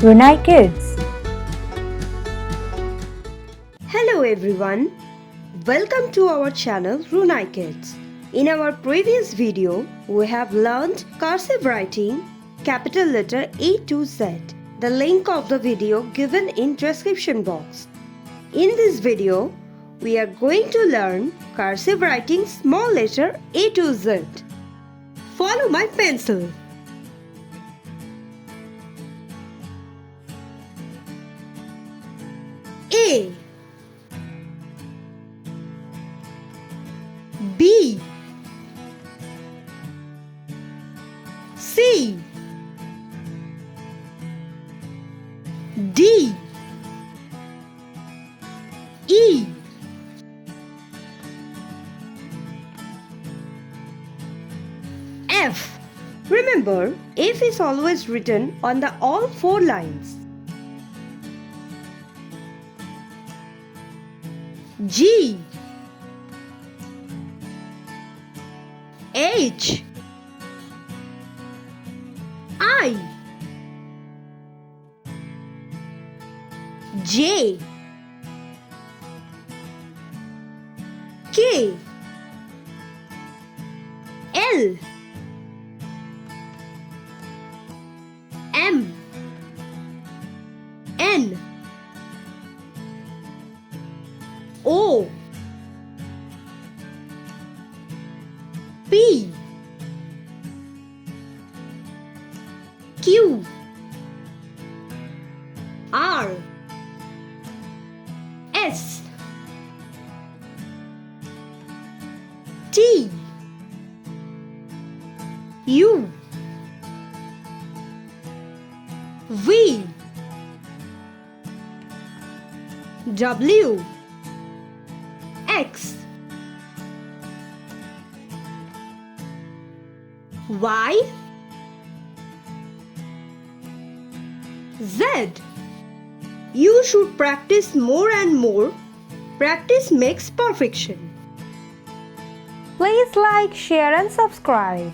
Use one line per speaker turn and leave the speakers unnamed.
Runaikids.
Hello everyone, welcome to our channel Runaikids. In our previous video, we have learned cursive writing, capital letter A to Z. The link of the video given in description box. In this video, we are going to learn cursive writing small letter A to Z. Follow my pencil. A, B, C, D, E, F. Remember, F is always written on the all four lines. G, H, I, J, K, L, M, N, O, P, Q, R, S, T, U, V, W, X, Y, Z. You should practice more and more. Practice makes perfection.
Please like, share and subscribe.